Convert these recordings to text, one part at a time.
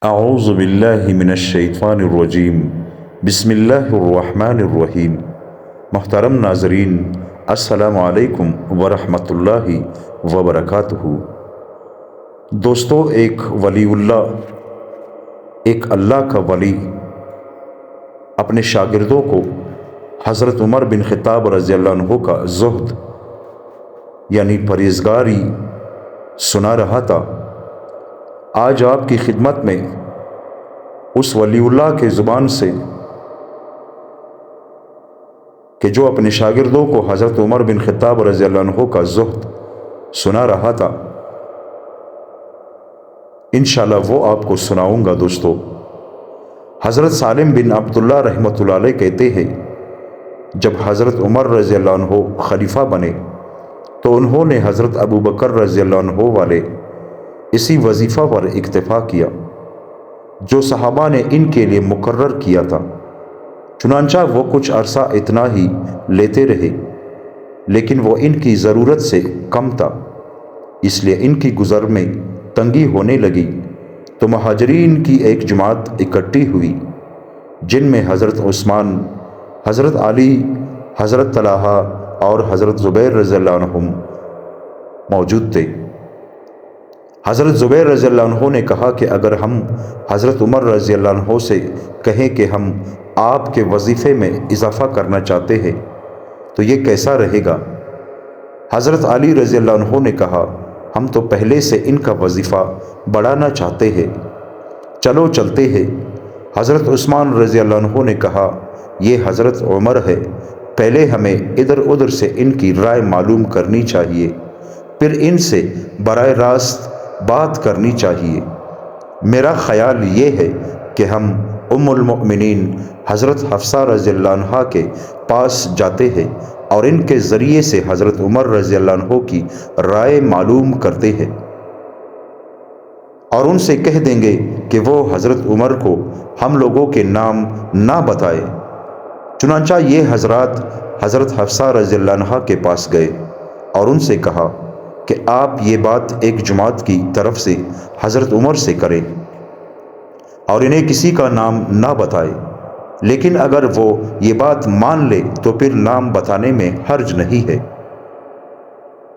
اعوذ باللہ من الشیطان الرجیم بسم اللہ الرحمن الرحیم۔ محترم ناظرین، السلام علیکم ورحمۃ اللہ وبرکاتہ۔ دوستو، ایک ولی اللہ، ایک اللہ کا ولی اپنے شاگردوں کو حضرت عمر بن خطاب رضی اللہ عنہ کا زہد یعنی پرہیزگاری سنا رہا تھا۔ آج آپ کی خدمت میں اس ولی اللہ کے زبان سے کہ جو اپنے شاگردوں کو حضرت عمر بن خطاب رضی اللہ عنہ کا زہد سنا رہا تھا، انشاءاللہ وہ آپ کو سناؤں گا۔ دوستو، حضرت سالم بن عبداللہ رحمۃ اللہ علیہ کہتے ہیں، جب حضرت عمر رضی اللہ عنہ خلیفہ بنے تو انہوں نے حضرت ابو بکر رضی اللہ عنہ والے اسی وظیفہ پر اکتفا کیا جو صحابہ نے ان کے لیے مقرر کیا تھا۔ چنانچہ وہ کچھ عرصہ اتنا ہی لیتے رہے، لیکن وہ ان کی ضرورت سے کم تھا، اس لیے ان کی گزر میں تنگی ہونے لگی تو مہاجرین کی ایک جماعت اکٹھی ہوئی، جن میں حضرت عثمان، حضرت علی، حضرت طلحہ اور حضرت زبیر رضی اللہ عنہم موجود تھے۔ حضرت زبیر رضی اللہ عنہ نے کہا کہ اگر ہم حضرت عمر رضی اللہ عنہ سے کہیں کہ ہم آپ کے وظیفے میں اضافہ کرنا چاہتے ہیں تو یہ کیسا رہے گا؟ حضرت علی رضی اللہ عنہ نے کہا، ہم تو پہلے سے ان کا وظیفہ بڑھانا چاہتے ہیں، چلو چلتے ہیں۔ حضرت عثمان رضی اللہ عنہ نے کہا، یہ حضرت عمر ہے، پہلے ہمیں ادھر ادھر سے ان کی رائے معلوم کرنی چاہیے، پھر ان سے براہ راست بات کرنی چاہیے۔ میرا خیال یہ ہے کہ ہم ام المؤمنین حضرت حفصہ رضی اللہ عنہا کے پاس جاتے ہیں اور ان کے ذریعے سے حضرت عمر رضی اللہ عنہ کی رائے معلوم کرتے ہیں، اور ان سے کہہ دیں گے کہ وہ حضرت عمر کو ہم لوگوں کے نام نہ بتائے۔ چنانچہ یہ حضرات حضرت حفصہ رضی اللہ عنہا کے پاس گئے اور ان سے کہا کہ آپ یہ بات ایک جماعت کی طرف سے حضرت عمر سے کریں اور انہیں کسی کا نام نہ بتائے، لیکن اگر وہ یہ بات مان لے تو پھر نام بتانے میں حرج نہیں ہے۔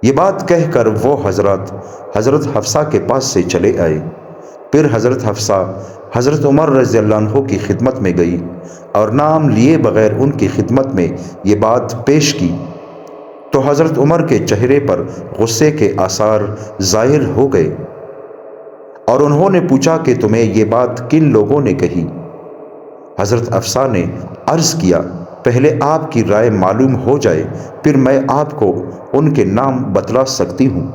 یہ بات کہہ کر وہ حضرات حضرت حفصہ کے پاس سے چلے آئے۔ پھر حضرت حفصہ حضرت عمر رضی اللہ عنہ کی خدمت میں گئی اور نام لیے بغیر ان کی خدمت میں یہ بات پیش کی تو حضرت عمر کے چہرے پر غصے کے آثار ظاہر ہو گئے اور انہوں نے پوچھا کہ تمہیں یہ بات کن لوگوں نے کہی؟ حضرت حفصہ نے عرض کیا، پہلے آپ کی رائے معلوم ہو جائے، پھر میں آپ کو ان کے نام بتلا سکتی ہوں۔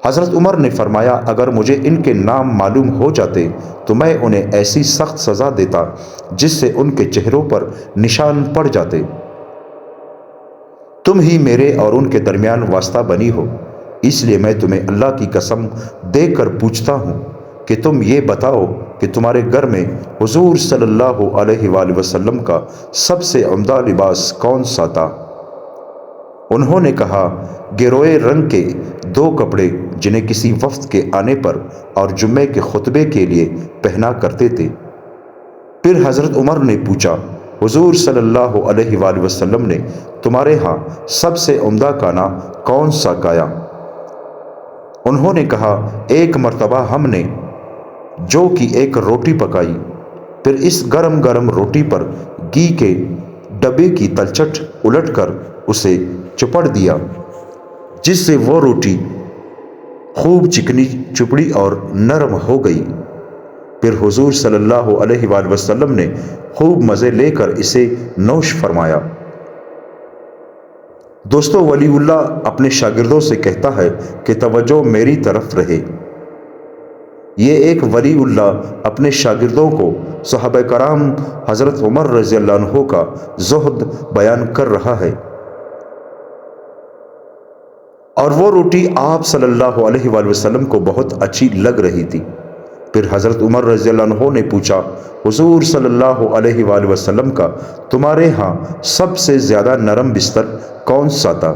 حضرت عمر نے فرمایا، اگر مجھے ان کے نام معلوم ہو جاتے تو میں انہیں ایسی سخت سزا دیتا جس سے ان کے چہروں پر نشان پڑ جاتے۔ تم ہی میرے اور ان کے درمیان واسطہ بنی ہو، اس لیے میں تمہیں اللہ کی قسم دے کر پوچھتا ہوں کہ تم یہ بتاؤ کہ تمہارے گھر میں حضور صلی اللہ علیہ وآلہ وسلم کا سب سے عمدہ لباس کون سا تھا؟ انہوں نے کہا، گروئے رنگ کے 2 کپڑے جنہیں کسی وفد کے آنے پر اور جمعے کے خطبے کے لیے پہنا کرتے تھے۔ پھر حضرت عمر نے پوچھا، حضور صلی اللہ علیہ وآلہ وسلم نے تمہارے ہاں سب سے عمدہ کھانا کون سا کھایا؟ انہوں نے کہا، ایک مرتبہ ہم نے جو کی ایک روٹی پکائی، پھر اس گرم گرم روٹی پر گھی کے ڈبے کی تلچھٹ الٹ کر اسے چپڑ دیا، جس سے وہ روٹی خوب چکنی چپڑی اور نرم ہو گئی۔ پھر حضور صلی اللہ علیہ وآلہ وسلم نے خوب مزے لے کر اسے نوش فرمایا۔ دوستو، ولی اللہ اپنے شاگردوں سے کہتا ہے کہ توجہ میری طرف رہے۔ یہ ایک ولی اللہ اپنے شاگردوں کو صحابہ کرام حضرت عمر رضی اللہ عنہ کا زہد بیان کر رہا ہے، اور وہ روٹی آپ صلی اللہ علیہ وآلہ وسلم کو بہت اچھی لگ رہی تھی۔ پھر حضرت عمر رضی اللہ عنہ نے پوچھا، حضور صلی اللہ علیہ وآلہ وسلم کا تمہارے ہاں سب سے زیادہ نرم بستر کون سا تھا؟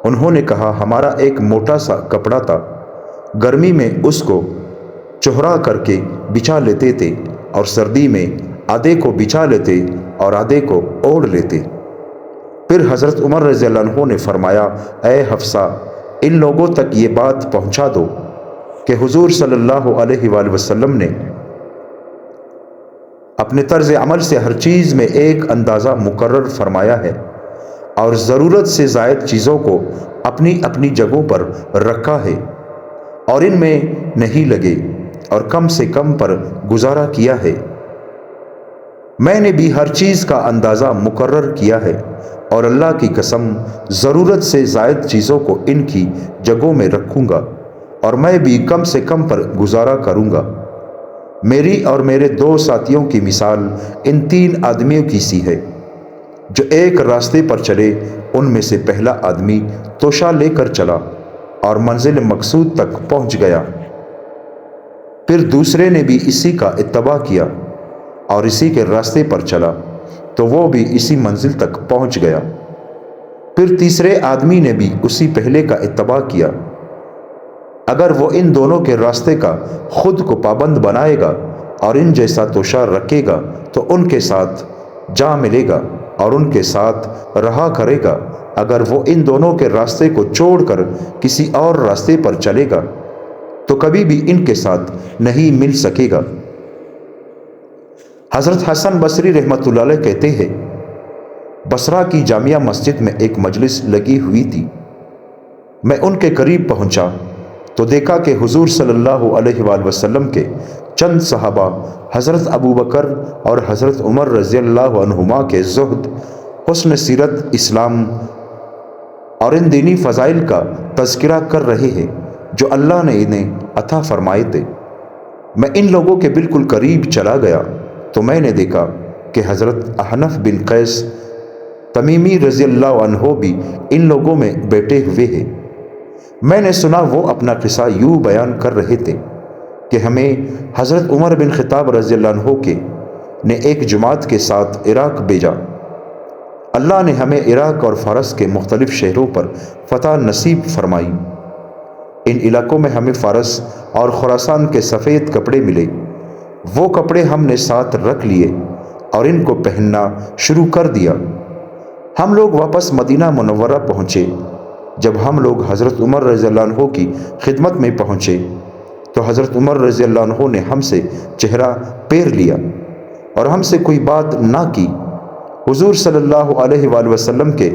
انہوں نے کہا، ہمارا ایک موٹا سا کپڑا تھا، گرمی میں اس کو چہرا کر کے بچھا لیتے تھے اور سردی میں آدھے کو بچھا لیتے اور آدھے کو اوڑھ لیتے۔ پھر حضرت عمر رضی اللہ عنہ نے فرمایا، اے حفصہ، ان لوگوں تک یہ بات پہنچا دو کہ حضور صلی اللہ علیہ وآلہ وسلم نے اپنے طرز عمل سے ہر چیز میں ایک اندازہ مقرر فرمایا ہے اور ضرورت سے زائد چیزوں کو اپنی اپنی جگہوں پر رکھا ہے اور ان میں نہیں لگے اور کم سے کم پر گزارا کیا ہے۔ میں نے بھی ہر چیز کا اندازہ مقرر کیا ہے اور اللہ کی قسم ضرورت سے زائد چیزوں کو ان کی جگہوں میں رکھوں گا اور میں بھی کم سے کم پر گزارا کروں گا۔ میری اور میرے دو ساتھیوں کی مثال ان تین آدمیوں کی سی ہے جو ایک راستے پر چلے۔ ان میں سے پہلا آدمی توشہ لے کر چلا اور منزل مقصود تک پہنچ گیا، پھر دوسرے نے بھی اسی کا اتباع کیا اور اسی کے راستے پر چلا تو وہ بھی اسی منزل تک پہنچ گیا، پھر تیسرے آدمی نے بھی اسی پہلے کا اتباع کیا۔ اگر وہ ان دونوں کے راستے کا خود کو پابند بنائے گا اور ان جیسا توشہ رکھے گا تو ان کے ساتھ جا ملے گا اور ان کے ساتھ رہا کرے گا۔ اگر وہ ان دونوں کے راستے کو چھوڑ کر کسی اور راستے پر چلے گا تو کبھی بھی ان کے ساتھ نہیں مل سکے گا۔ حضرت حسن بصری رحمۃ اللہ علیہ کہتے ہیں، بصرہ کی جامعہ مسجد میں ایک مجلس لگی ہوئی تھی۔ میں ان کے قریب پہنچا تو دیکھا کہ حضور صلی اللہ علیہ وآلہ وسلم کے چند صحابہ حضرت ابوبکر اور حضرت عمر رضی اللہ عنہما کے زہد، حسن سیرت، اسلام اور ان دینی فضائل کا تذکرہ کر رہے ہیں جو اللہ نے انہیں عطا فرمائے تھے۔ میں ان لوگوں کے بالکل قریب چلا گیا تو میں نے دیکھا کہ حضرت احنف بن قیس تمیمی رضی اللہ عنہ بھی ان لوگوں میں بیٹھے ہوئے ہیں۔ میں نے سنا وہ اپنا قصہ یوں بیان کر رہے تھے کہ ہمیں حضرت عمر بن خطاب رضی اللہ عنہ نے ایک جماعت کے ساتھ عراق بھیجا۔ اللہ نے ہمیں عراق اور فارس کے مختلف شہروں پر فتح نصیب فرمائی۔ ان علاقوں میں ہمیں فارس اور خراسان کے سفید کپڑے ملے۔ وہ کپڑے ہم نے ساتھ رکھ لیے اور ان کو پہننا شروع کر دیا۔ ہم لوگ واپس مدینہ منورہ پہنچے۔ جب ہم لوگ حضرت عمر رضی اللہ عنہ کی خدمت میں پہنچے تو حضرت عمر رضی اللہ عنہ نے ہم سے چہرہ پھیر لیا اور ہم سے کوئی بات نہ کی۔ حضور صلی اللہ علیہ وآلہ وسلم کے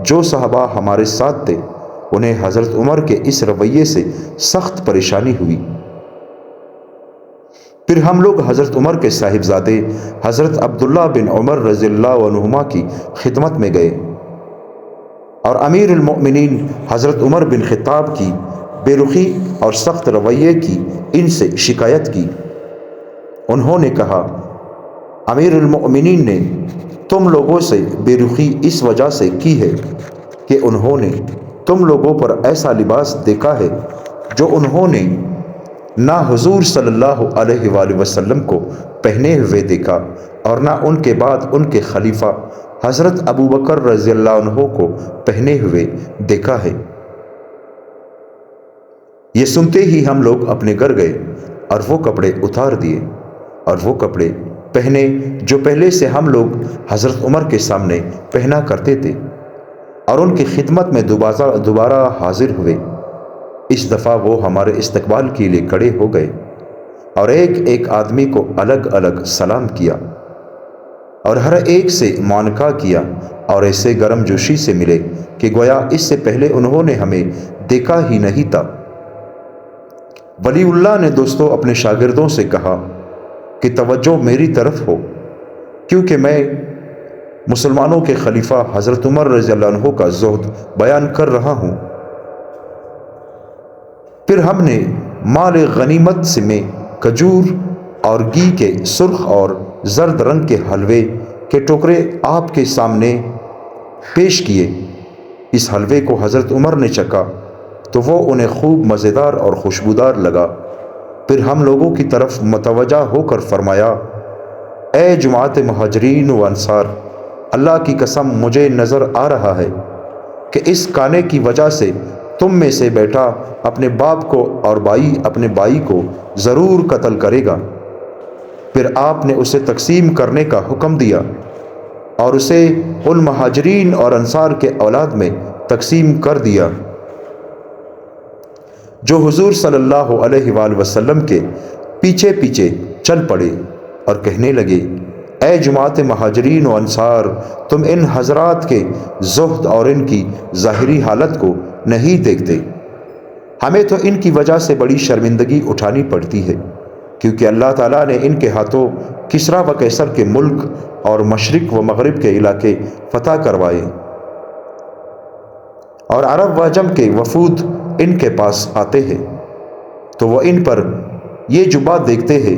جو صحابہ ہمارے ساتھ تھے انہیں حضرت عمر کے اس رویے سے سخت پریشانی ہوئی۔ پھر ہم لوگ حضرت عمر کے صاحبزادے حضرت عبداللہ بن عمر رضی اللہ عنہما کی خدمت میں گئے اور امیر المؤمنین حضرت عمر بن خطاب کی بے رخی اور سخت رویے کی ان سے شکایت کی۔ انہوں نے کہا، امیر المؤمنین نے تم لوگوں سے بے رخی اس وجہ سے کی ہے کہ انہوں نے تم لوگوں پر ایسا لباس دیکھا ہے جو انہوں نے نہ حضور صلی اللہ علیہ وآلہ وسلم کو پہنے ہوئے دیکھا اور نہ ان کے بعد ان کے خلیفہ حضرت ابوبکر رضی اللہ عنہ کو پہنے ہوئے دیکھا ہے۔ یہ سنتے ہی ہم لوگ اپنے گھر گئے اور وہ کپڑے اتار دیے اور وہ کپڑے پہنے جو پہلے سے ہم لوگ حضرت عمر کے سامنے پہنا کرتے تھے اور ان کی خدمت میں دوبارہ حاضر ہوئے۔ اس دفعہ وہ ہمارے استقبال کے لیے کھڑے ہو گئے اور ایک ایک آدمی کو الگ الگ سلام کیا اور ہر ایک سے معانقہ کیا اور ایسے گرم جوشی سے ملے کہ گویا اس سے پہلے انہوں نے ہمیں دیکھا ہی نہیں تھا۔ ولی اللہ نے دوستو اپنے شاگردوں سے کہا کہ توجہ میری طرف ہو، کیونکہ میں مسلمانوں کے خلیفہ حضرت عمر رضی اللہ عنہ کا زہد بیان کر رہا ہوں۔ پھر ہم نے مال غنیمت سے میں کھجور اور گھی کے سرخ اور زرد رنگ کے حلوے کے ٹوکرے آپ کے سامنے پیش کیے۔ اس حلوے کو حضرت عمر نے چکھا تو وہ انہیں خوب مزیدار اور خوشبودار لگا۔ پھر ہم لوگوں کی طرف متوجہ ہو کر فرمایا، اے جماعت مہاجرین و انصار، اللہ کی قسم مجھے نظر آ رہا ہے کہ اس کھانے کی وجہ سے تم میں سے بیٹا اپنے باپ کو اور بھائی اپنے بھائی کو ضرور قتل کرے گا۔ پھر آپ نے اسے تقسیم کرنے کا حکم دیا اور اسے ان مہاجرین اور انصار کے اولاد میں تقسیم کر دیا جو حضور صلی اللہ علیہ وآلہ وسلم کے پیچھے پیچھے چل پڑے اور کہنے لگے، اے جماعت مہاجرین و انصار، تم ان حضرات کے زہد اور ان کی ظاہری حالت کو نہیں دیکھتے؟ ہمیں تو ان کی وجہ سے بڑی شرمندگی اٹھانی پڑتی ہے، کیونکہ اللہ تعالیٰ نے ان کے ہاتھوں کسریٰ و قیصر کے ملک اور مشرق و مغرب کے علاقے فتح کروائے، اور عرب و عجم کے وفود ان کے پاس آتے ہیں تو وہ ان پر یہ جبہ دیکھتے ہیں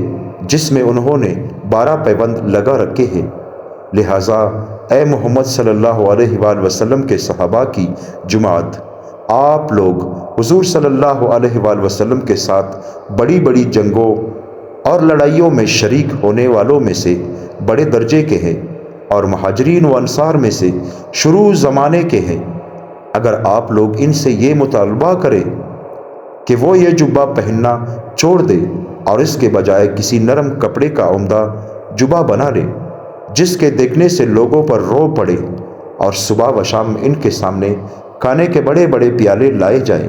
جس میں انہوں نے 12 پیوند لگا رکھے ہیں۔ لہٰذا اے محمد صلی اللہ علیہ وآلہ وسلم کے صحابہ کی جماعت، آپ لوگ حضور صلی اللہ علیہ وآلہ وسلم کے ساتھ بڑی بڑی جنگوں اور لڑائیوں میں شریک ہونے والوں میں سے بڑے درجے کے ہیں اور مہاجرین و انصار میں سے شروع زمانے کے ہیں۔ اگر آپ لوگ ان سے یہ مطالبہ کریں کہ وہ یہ جبہ پہننا چھوڑ دے اور اس کے بجائے کسی نرم کپڑے کا عمدہ جبہ بنا لے جس کے دیکھنے سے لوگوں پر رعب پڑے، اور صبح و شام ان کے سامنے کھانے کے بڑے بڑے پیالے لائے جائیں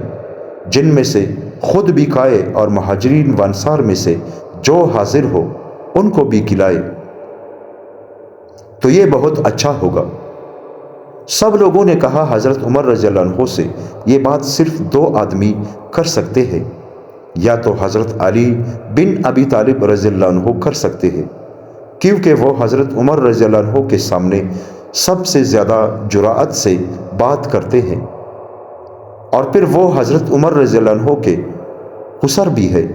جن میں سے خود بھی کھائے اور مہاجرین و انصار میں سے جو حاضر ہو ان کو بھی کھلائے، تو یہ بہت اچھا ہوگا۔ سب لوگوں نے کہا، حضرت عمر رضی اللہ عنہ سے یہ بات صرف 2 آدمی کر سکتے ہیں، یا تو حضرت علی بن ابی طالب رضی اللہ عنہ کر سکتے ہیں، کیونکہ وہ حضرت عمر رضی اللہ عنہ کے سامنے سب سے زیادہ جرأت سے بات کرتے ہیں، اور پھر وہ حضرت عمر رضی اللہ عنہ کے خسر بھی ہے،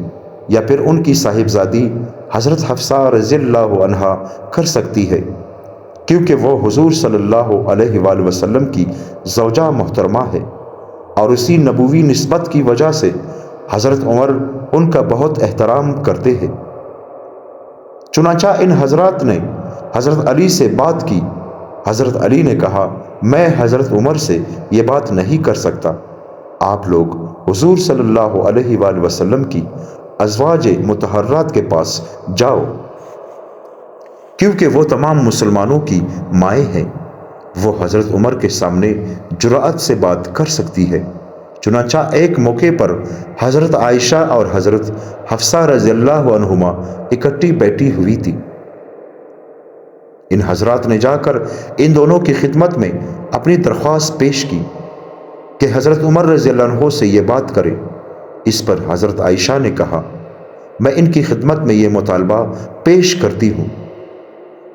یا پھر ان کی صاحبزادی حضرت حفصہ رضی اللہ عنہا کر سکتی ہے، کیونکہ وہ حضور صلی اللہ علیہ وآلہ وسلم کی زوجہ محترمہ ہے، اور اسی نبوی نسبت کی وجہ سے حضرت عمر ان کا بہت احترام کرتے ہیں۔ چنانچہ ان حضرات نے حضرت علی سے بات کی۔ حضرت علی نے کہا، میں حضرت عمر سے یہ بات نہیں کر سکتا، آپ لوگ حضور صلی اللہ علیہ وآلہ وسلم کی ازواج مطہرات کے پاس جاؤ، کیونکہ وہ تمام مسلمانوں کی مائیں ہیں، وہ حضرت عمر کے سامنے جرأت سے بات کر سکتی ہے۔ چنانچہ ایک موقع پر حضرت عائشہ اور حضرت حفصہ رضی اللہ عنہما اکٹھی بیٹھی ہوئی تھی۔ ان حضرات نے جا کر ان دونوں کی خدمت میں اپنی درخواست پیش کی کہ حضرت عمر رضی اللہ عنہ سے یہ بات کرے۔ اس پر حضرت عائشہ نے کہا، میں ان کی خدمت میں یہ مطالبہ پیش کرتی ہوں۔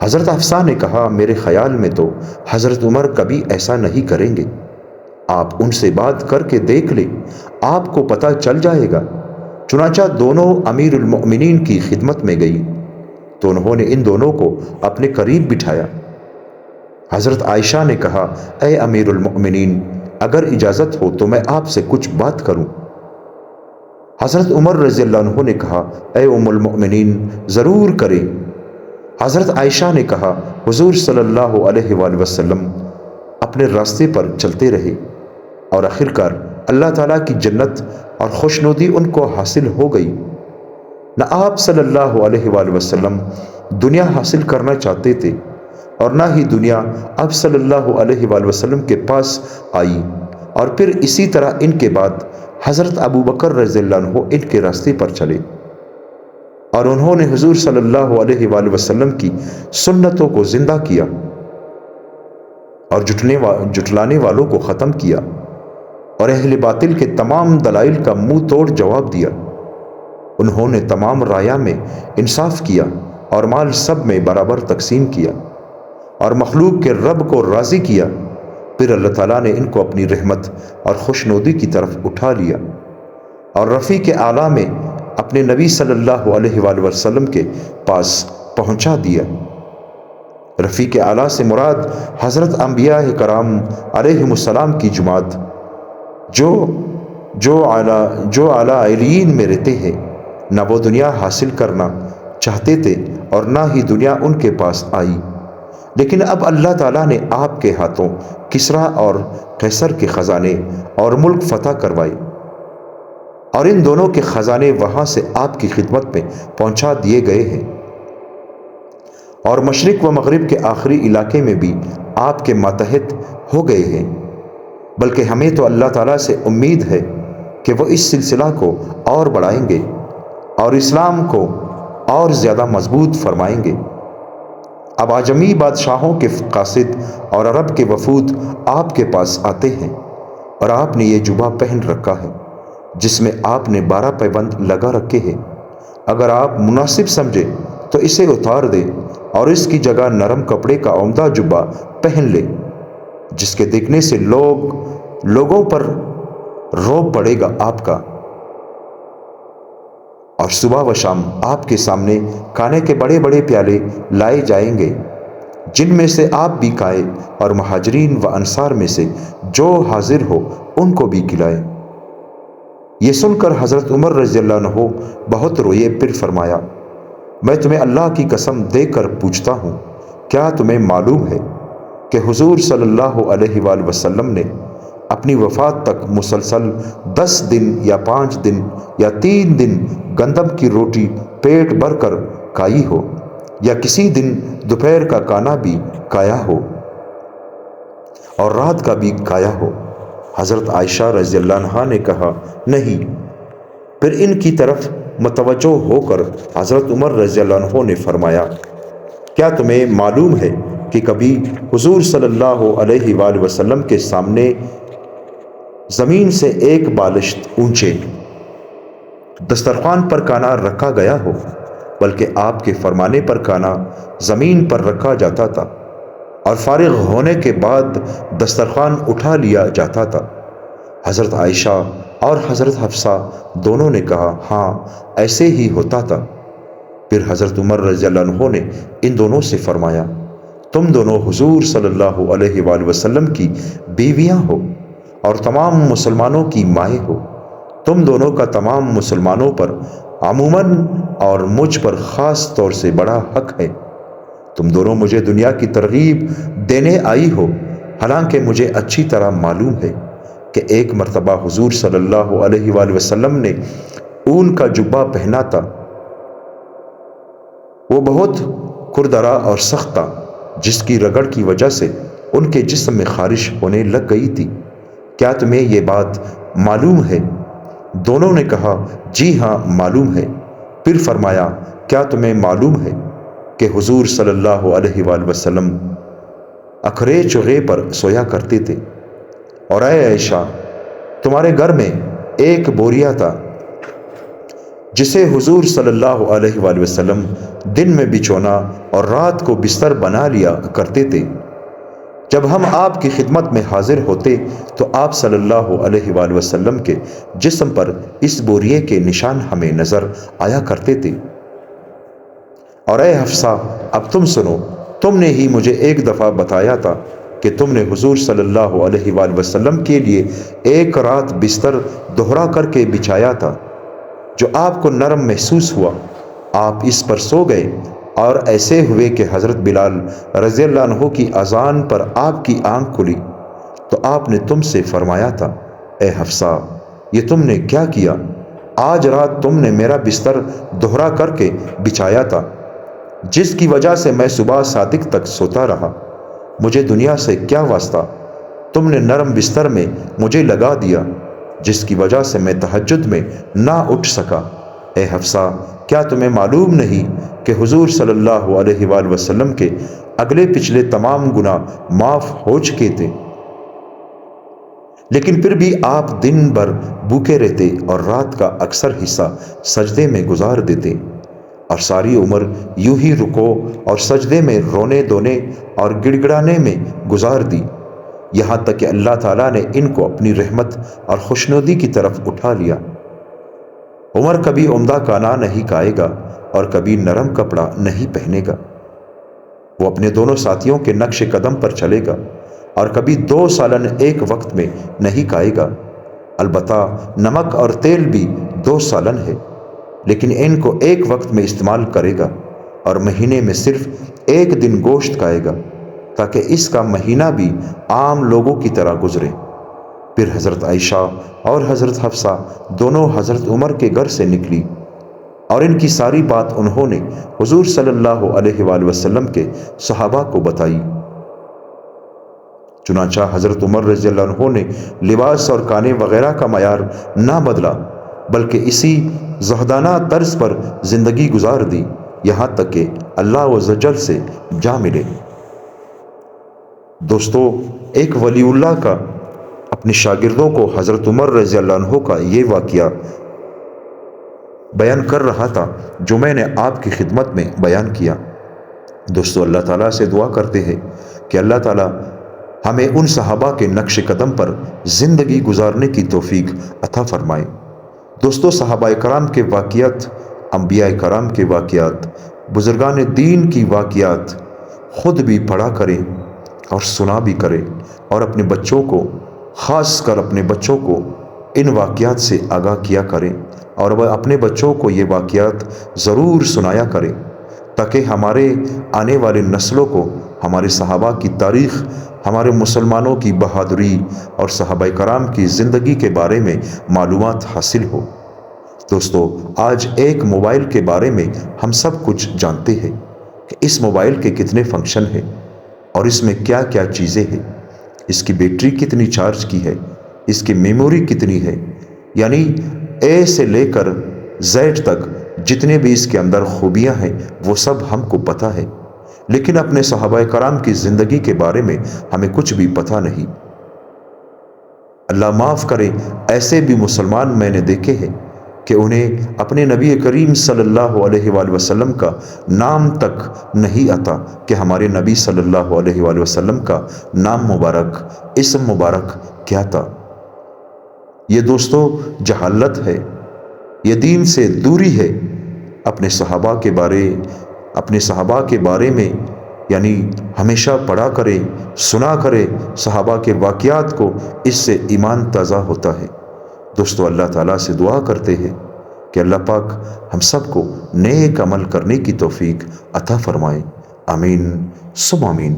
حضرت حفصہ نے کہا، میرے خیال میں تو حضرت عمر کبھی ایسا نہیں کریں گے، آپ ان سے بات کر کے دیکھ لیں، آپ کو پتہ چل جائے گا۔ چنانچہ دونوں امیر المؤمنین کی خدمت میں گئی تو انہوں نے ان دونوں کو اپنے قریب بٹھایا۔ حضرت عائشہ نے کہا، اے امیر المؤمنین، اگر اجازت ہو تو میں آپ سے کچھ بات کروں۔ حضرت عمر رضی اللہ عنہ نے کہا، اے ام المؤمنین، ضرور کریں۔ حضرت عائشہ نے کہا، حضور صلی اللہ علیہ وآلہ وسلم اپنے راستے پر چلتے رہے اور آخرکار اللہ تعالیٰ کی جنت اور خوشنودی ان کو حاصل ہو گئی۔ نہ آپ صلی اللہ علیہ وآلہ وسلم دنیا حاصل کرنا چاہتے تھے اور نہ ہی دنیا آپ صلی اللہ علیہ وآلہ وسلم کے پاس آئی، اور پھر اسی طرح ان کے بعد حضرت ابو بکر رضی اللہ عنہ ان کے راستے پر چلے اور انہوں نے حضور صلی اللہ علیہ وآلہ وسلم کی سنتوں کو زندہ کیا اور جھٹلانے والوں کو ختم کیا اور اہل باطل کے تمام دلائل کا منہ توڑ جواب دیا۔ انہوں نے تمام رعایا میں انصاف کیا اور مال سب میں برابر تقسیم کیا اور مخلوق کے رب کو راضی کیا۔ پھر اللہ تعالیٰ نے ان کو اپنی رحمت اور خوشنودی کی طرف اٹھا لیا اور رفیق اعلیٰ میں اپنے نبی صلی اللہ علیہ وآلہ وسلم کے پاس پہنچا دیا۔ رفیق اعلیٰ سے مراد حضرت انبیاء کرام علیہم السلام کی جماعت جو اعلیٰ علیین میں رہتے ہیں، نہ وہ دنیا حاصل کرنا چاہتے تھے اور نہ ہی دنیا ان کے پاس آئی، لیکن اب اللہ تعالیٰ نے آپ کے ہاتھوں کسرا اور قیصر کے خزانے اور ملک فتح کروائے، اور ان دونوں کے خزانے وہاں سے آپ کی خدمت میں پہنچا دیے گئے ہیں، اور مشرق و مغرب کے آخری علاقے میں بھی آپ کے ماتحت ہو گئے ہیں، بلکہ ہمیں تو اللہ تعالیٰ سے امید ہے کہ وہ اس سلسلہ کو اور بڑھائیں گے اور اسلام کو اور زیادہ مضبوط فرمائیں گے۔ اب عجمی بادشاہوں کے قاصد اور عرب کے وفود آپ کے پاس آتے ہیں، اور آپ نے یہ جبہ پہن رکھا ہے جس میں آپ نے 12 پیبند لگا رکھے ہیں۔ اگر آپ مناسب سمجھے تو اسے اتار دے اور اس کی جگہ نرم کپڑے کا عمدہ جبہ پہن لے، جس کے دیکھنے سے لوگوں پر رعب پڑے گا آپ کا، اور صبح و شام آپ کے سامنے کھانے کے بڑے بڑے پیالے لائے جائیں گے، جن میں سے آپ بھی کھائیں اور مہاجرین و انصار میں سے جو حاضر ہو ان کو بھی کھلائیں۔ یہ سن کر حضرت عمر رضی اللہ عنہ بہت روئے، پھر فرمایا، میں تمہیں اللہ کی قسم دے کر پوچھتا ہوں، کیا تمہیں معلوم ہے کہ حضور صلی اللہ علیہ وآلہ وسلم نے اپنی وفات تک مسلسل 10 دن یا 5 دن یا 3 دن گندم کی روٹی پیٹ بھر کر کھائی ہو، یا کسی دن دوپہر کا کھانا بھی کھایا ہو اور رات کا بھی کھایا ہو؟ حضرت عائشہ رضی اللہ عنہا نے کہا، نہیں۔ پھر ان کی طرف متوجہ ہو کر حضرت عمر رضی اللہ عنہ نے فرمایا، کیا تمہیں معلوم ہے کہ کبھی حضور صلی اللہ علیہ وآلہ وسلم کے سامنے زمین سے ایک بالشت اونچے دسترخوان پر کھانا رکھا گیا ہو، بلکہ آپ کے فرمانے پر کھانا زمین پر رکھا جاتا تھا اور فارغ ہونے کے بعد دسترخوان اٹھا لیا جاتا تھا؟ حضرت عائشہ اور حضرت حفصہ دونوں نے کہا، ہاں ایسے ہی ہوتا تھا۔ پھر حضرت عمر رضی اللہ عنہ نے ان دونوں سے فرمایا، تم دونوں حضور صلی اللہ علیہ وآلہ وسلم کی بیویاں ہو اور تمام مسلمانوں کی مائیں ہو، تم دونوں کا تمام مسلمانوں پر عموماً اور مجھ پر خاص طور سے بڑا حق ہے۔ تم دونوں مجھے دنیا کی ترغیب دینے آئی ہو، حالانکہ مجھے اچھی طرح معلوم ہے کہ ایک مرتبہ حضور صلی اللہ علیہ وآلہ وسلم نے اون کا جبہ پہنا تھا، وہ بہت کھردرا اور سخت تھا، جس کی رگڑ کی وجہ سے ان کے جسم میں خارش ہونے لگ گئی تھی۔ کیا تمہیں یہ بات معلوم ہے؟ دونوں نے کہا، جی ہاں معلوم ہے۔ پھر فرمایا، کیا تمہیں معلوم ہے کہ حضور صلی اللہ علیہ وآلہ وسلم اکھرے چوغے پر سویا کرتے تھے، اور اے عائشہ، تمہارے گھر میں ایک بوریا تھا جسے حضور صلی اللہ علیہ وآلہ وسلم دن میں بچھونا اور رات کو بستر بنا لیا کرتے تھے۔ جب ہم آپ کی خدمت میں حاضر ہوتے تو آپ صلی اللہ علیہ وآلہ وسلم کے جسم پر اس بوریے کے نشان ہمیں نظر آیا کرتے تھے۔ اور اے حفصہ، اب تم سنو، تم نے ہی مجھے ایک دفعہ بتایا تھا کہ تم نے حضور صلی اللہ علیہ وآلہ وسلم کے لیے ایک رات بستر دوہرا کر کے بچھایا تھا، جو آپ کو نرم محسوس ہوا، آپ اس پر سو گئے، اور ایسے ہوئے کہ حضرت بلال رضی اللہ عنہ کی اذان پر آپ کی آنکھ کھلی تو آپ نے تم سے فرمایا تھا، اے حفصہ، یہ تم نے کیا کیا؟ آج رات تم نے میرا بستر دوہرا کر کے بچھایا تھا، جس کی وجہ سے میں صبح صادق تک سوتا رہا، مجھے دنیا سے کیا واسطہ؟ تم نے نرم بستر میں مجھے لگا دیا، جس کی وجہ سے میں تہجد میں نہ اٹھ سکا۔ اے حفصہ، کیا تمہیں معلوم نہیں کہ حضور صلی اللہ علیہ وآلہ وسلم کے اگلے پچھلے تمام گناہ معاف ہو چکے تھے، لیکن پھر بھی آپ دن بھر بھوکے رہتے اور رات کا اکثر حصہ سجدے میں گزار دیتے، اور ساری عمر یوں ہی رکوع اور سجدے میں رونے دھونے اور گڑ گڑانے میں گزار دی، یہاں تک کہ اللہ تعالیٰ نے ان کو اپنی رحمت اور خوشنودی کی طرف اٹھا لیا۔ عمر کبھی عمدہ کھانا نہیں کھائے گا اور کبھی نرم کپڑا نہیں پہنے گا، وہ اپنے دونوں ساتھیوں کے نقش قدم پر چلے گا اور کبھی 2 سالن ایک وقت میں نہیں کھائے گا، البتہ نمک اور تیل بھی 2 سالن ہے، لیکن ان کو ایک وقت میں استعمال کرے گا، اور مہینے میں صرف 1 دن گوشت کھائے گا۔ تاکہ اس کا مہینہ بھی عام لوگوں کی طرح گزرے۔ پھر حضرت عائشہ اور حضرت حفصہ دونوں حضرت عمر کے گھر سے نکلی اور ان کی ساری بات انہوں نے حضور صلی اللہ علیہ وآلہ وسلم کے صحابہ کو بتائی۔ چنانچہ حضرت عمر رضی اللہ عنہ نے لباس اور کھانے وغیرہ کا معیار نہ بدلا، بلکہ اسی زہدانہ طرز پر زندگی گزار دی، یہاں تک کہ اللہ عز و جل سے جا ملے۔ دوستو، ایک ولی اللہ کا اپنے شاگردوں کو حضرت عمر رضی اللہ عنہ کا یہ واقعہ بیان کر رہا تھا جو میں نے آپ کی خدمت میں بیان کیا۔ دوستو، اللہ تعالیٰ سے دعا کرتے ہیں کہ اللہ تعالیٰ ہمیں ان صحابہ کے نقش قدم پر زندگی گزارنے کی توفیق عطا فرمائے۔ دوستو، صحابہ کرام کے واقعات، انبیاء کرام کے واقعات، بزرگان دین کی واقعات خود بھی پڑھا کریں اور سنا بھی کریں، اور اپنے بچوں کو، خاص کر اپنے بچوں کو ان واقعات سے آگاہ کیا کریں، اور وہ اپنے بچوں کو یہ واقعات ضرور سنایا کریں، تاکہ ہمارے آنے والے نسلوں کو ہمارے صحابہ کی تاریخ، ہمارے مسلمانوں کی بہادری اور صحابہ کرام کی زندگی کے بارے میں معلومات حاصل ہو۔ دوستو، آج ایک موبائل کے بارے میں ہم سب کچھ جانتے ہیں کہ اس موبائل کے کتنے فنکشن ہیں اور اس میں کیا کیا چیزیں ہیں، اس کی بیٹری کتنی چارج کی ہے، اس کی میموری کتنی ہے، یعنی اے سے لے کر زیڈ تک جتنے بھی اس کے اندر خوبیاں ہیں وہ سب ہم کو پتہ ہے، لیکن اپنے صحابہ کرام کی زندگی کے بارے میں ہمیں کچھ بھی پتہ نہیں۔ اللہ معاف کرے، ایسے بھی مسلمان میں نے دیکھے ہیں کہ انہیں اپنے نبی کریم صلی اللہ علیہ وآلہ وسلم کا نام تک نہیں آتا کہ ہمارے نبی صلی اللہ علیہ وآلہ وسلم کا نام مبارک، اسم مبارک کیا تھا۔ یہ دوستو جہالت ہے، یہ دین سے دوری ہے۔ اپنے صحابہ کے بارے میں یعنی ہمیشہ پڑھا کرے، سنا کرے صحابہ کے واقعات کو، اس سے ایمان تازہ ہوتا ہے۔ دوستو، اللہ تعالیٰ سے دعا کرتے ہیں کہ اللہ پاک ہم سب کو نیک عمل کرنے کی توفیق عطا فرمائے۔ آمین ثم آمین۔